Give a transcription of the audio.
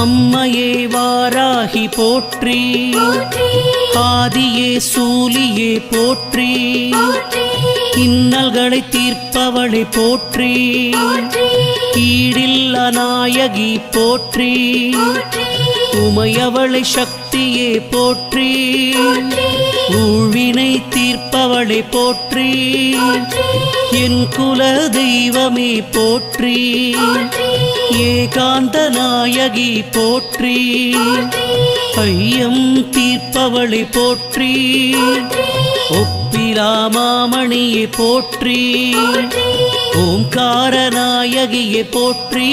அம்மையே வாராகி போற்றி, ஆதியே சூலியே போற்றி, இன்னல்களை தீர்ப்பவளை போற்றி, ஈடில்லா நாயகி போற்றி, உமையவளை சக்தியே போற்றி, ஊழ்வினை தீர்ப்பவளை போற்றி, என் குல தெய்வமே போற்றி, ஏகாந்த நாயகி போற்றி, ஐயம் தீர்ப்பவளை போற்றி, ஒப்பிலா மாமணியை போற்றி, ஓம்கார நாயகியை போற்றி.